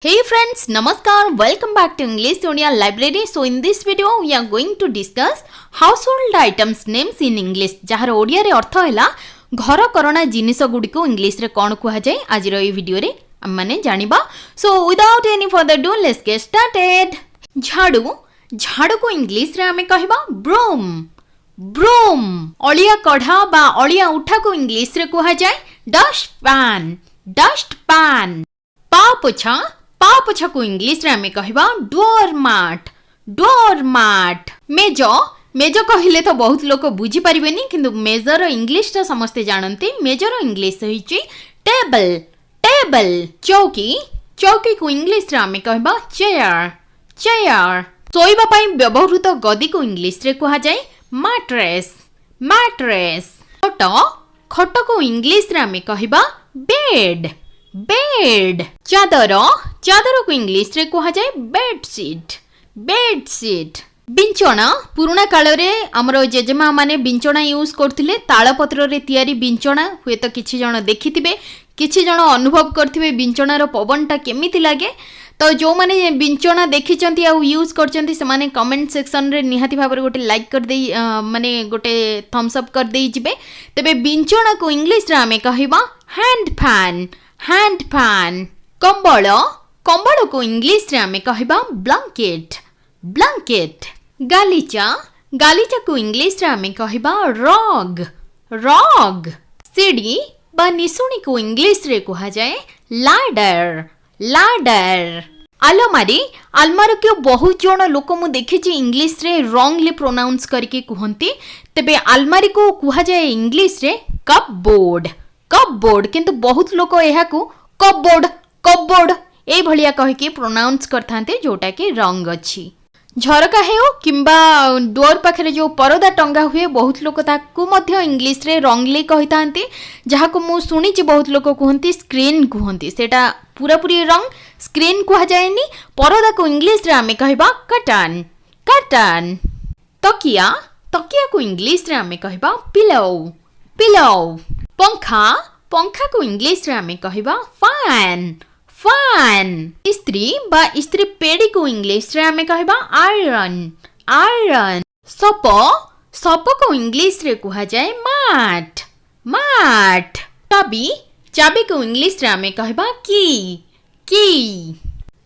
Hey friends, Namaskar, welcome back to English Sonia Library. So in this video, we are going to discuss household items names in English. जहार ओडिया रे अर्थ हैला घर करना जिनिस गुडी को English रे कोन कुहा जाय आज रो ई वीडियो रे हम माने जानिबा. So without any further ado, let's get started. झाड़ू झाड़ू को इंग्लिश रे हमें कहबा broom. broom अलिया कढ़ा बा अलिया उठा को इंग्लिश रे कुहा जाय dustpan. dustpan पा पोछा को इंग्लिश रे हमें कहबा डोरमाट. डोरमाट मेज मेज कहले तो बहुत लोक बुझी परिबेनी किंतु मेजर इंग्लिश ता समस्ते जानते. मेजर इंग्लिश होइची टेबल. टेबल चौकी चौकी को इंग्लिश रे हमें कहबा चेयर. चेयर सोइबा पई व्यवहृत गदी को इंग्लिश रे कहा जाय मैट्रेस. मैट्रेस खट खट को इंग्लिश रे हमें कहबा बेड. बेड चादर चादर को इंग्लिश रे कहा जाए बेडशीट. बेडशीट बिंचना पुराना काल रे हमरो जेजेमा माने बिंचना यूज करथिले. ताळ पत्र रे तयारी बिंचना हुए तो किछि जण देखिथिबे किछि जण अनुभव करथिबे बिंचनार पवनटा केमिति लागे. तो जो माने बिंचना देखिचंती आ यूज करचंती से माने कमेंट सेक्शन रे निहाती भाबरे गोटे लाइक कर देई माने गोटे थम्स अप कर देई जिबे. तबे बिंचना को इंग्लिश रे हमें कहबा हैंड फैन. हैंड फैन कंबल कंबल को इंग्लिश रे हमें कहबा ब्लैंकेट. ब्लैंकेट गालीचा गालीचा को इंग्लिश रे हमें कहबा रग. रग सीढ़ी बा निसुणी को इंग्लिश रे कहा जाए लैडर. लैडर अलमारी अलमारी को बहुत जण लोक मु देखिछि इंग्लिश रे रॉन्गली प्रोनाउंस करके कहंती. तबे अलमारी को कहा जाए इंग्लिश रे कपबोर्ड. कपबोर्ड किंतु बहुत लोक एहा को कपबोर्ड कपबोर्ड ए भलिया कहि के प्रोनाउंस करथांते जोटा के रंग अछि. झरका हेउ किंबा डोर पाखरे जो परदा टंगा हुए बहुत लोक ताकू मध्य इंग्लिश रे रंगली कहितांते. जहा को मु सुनिछि बहुत लोक कहंती स्क्रीन कहंती. सेटा पूरा पूरी रंग स्क्रीन कहा जायनी. परदा को इंग्लिश रे हमें कहबा कर्टन. कर्टन तकिया तकिया को इंग्लिश रे हमें कहबा पिलो. पिलो पंखा पंखा को इंग्लिश रे हमें कहबा फैन. फैन इस्त्री बा इस्त्री पेड़ी को इंग्लिश रे हमें कहबा आयरन. आयरन सप सप को इंग्लिश रे कहा जाए मैट. मैट चाबी चाबी को इंग्लिश रे हमें कहबा की. की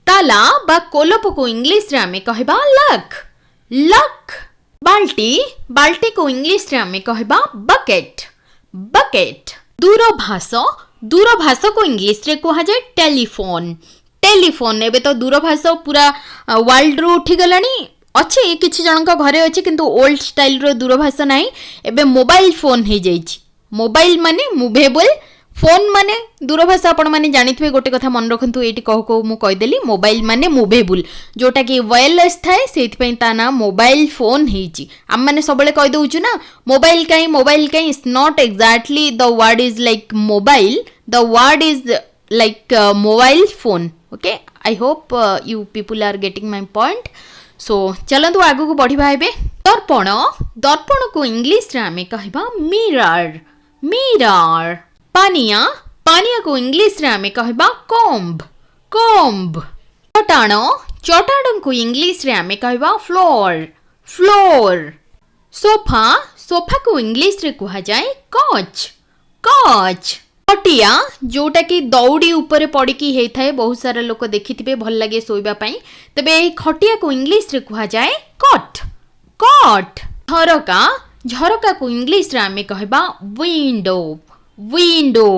ताला बा कोलप को इंग्लिश रे हमें कहबा लक. लक बाल्टी बाल्टी को इंग्लिश रे हमें कहबा बकेट. बकेट दूरभाष दूरभाष को इंग्लिश रे कहा जाए टेलीफोन. टेलीफोन एबे तो दूरभाष पूरा वर्ल्ड रू उठी गलानी. अच्छे किछि जनक घरे अच्छे किंतु ओल्ड स्टाइल रो दूरभाष नाही. एबे मोबाइल फोन हे जाइछि. मोबाइल माने मूवेबल फोन माने दूरभाष आपण माने जानिथिबे. गोटे कथा मन रखंतु एटी कहू कहू मु कहि देली मोबाइल माने मूवेबल जोटा कि वायरलेस थाए सेति पई ता ना मोबाइल फोन हेची. हम माने सबले कहि दउछु ना मोबाइल काई is not exactly the word is like mobile. The word is like mobile phone. Okay I hope you people are getting my point. So चलंतु आगु को बढ़िबा हेबे. दर्पण दर्पण को इंग्लिश रे हमें कहबा मिरर. मिरर पानिया पानिया को इंग्लिश रे हमें कहबा कोम्ब. कोम्ब चटाण चटाण को इंग्लिश रे हमें कहबा फ्लोर. फ्लोर सोफा सोफा को इंग्लिश रे कहा जाए कच. कच खटिया जोटा कि दौड़ी ऊपर पड़ी की हे थाए. बहुत सारा लोक देखिथिबे भल लागे सोइबा पई. तबे एई खटिया को इंग्लिश रे कहा जाए कट. कट झरका झरका को इंग्लिश रे हमें कहबा विंडो. विंडो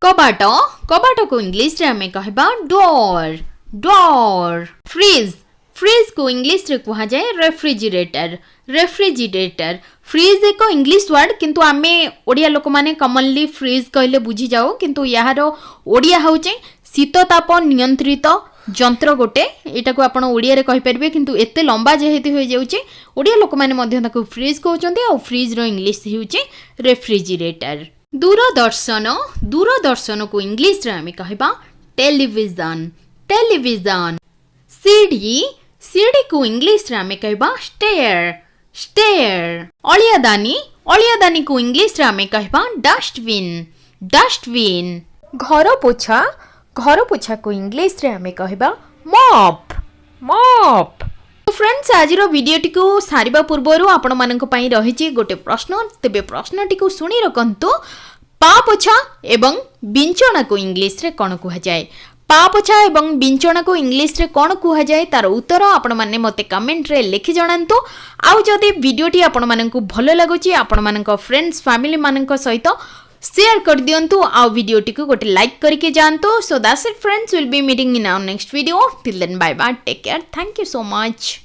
कबाट कबाट को इंग्लिश रे हमें कहबा डोर. डोर फ्रिज फ्रिज को इंग्लिश रे कहा जाए रेफ्रिजरेटर. रेफ्रिजरेटर फ्रिज एक इंग्लिश वर्ड किंतु आमे ओडिया लोक माने कॉमनली फ्रिज कहले बुझी जाओ. किंतु यार ओडिया होचे शीत ताप नियंत्रित जंत्र गोटे. एटा को आपण ओडिया रे कहि परबे किंतु एते लंबा जेहेतु होई जाउचे ओडिया लोक माने मध्य ताको फ्रिज कहउचंती. आ फ्रिज रो इंग्लिश हेउचे रेफ्रिजरेटर. दूरदर्शन दूरदर्शन को इंग्लिश रे हमें कहबा टेलीविजन. टेलीविजन सीढ़ी सीढ़ी को इंग्लिश रे हमें कहबा स्टेयर. स्टेयर अलिया दानी को इंग्लिश रे हमें कहबा डस्टबिन. डस्टबिन घर पोछा घर पोछा को इंग्लिश रे आमे कहबा मॉप मॉप। तो फ्रेंड्स आज वीडियो टी को सारिबा पूर्वरु आपण मानक पई रहिछि गोटे प्रश्न, तेबे प्रश्न टी को सुनी रखंतु। पा पोछा एवं बिंचना को इंग्लिश रे कोन कुहा जाय? पा पोछा एवं बिंचना को इंग्लिश रे कोन कुहा जाय तार उत्तर आपण माने मते कमेंट रे लिखि जणांतु। आउ जदि वीडियो टी आपण मानकु भलो लागुछि आपण मानक फ्रेंड्स फैमिली मानक सहित शेयर कर दियंतु। आउ वीडियो टी को गोटे लाइक करके जानतु। So that's it friends, will be meeting in our next video. Till then bye bye, take care, thank you so much.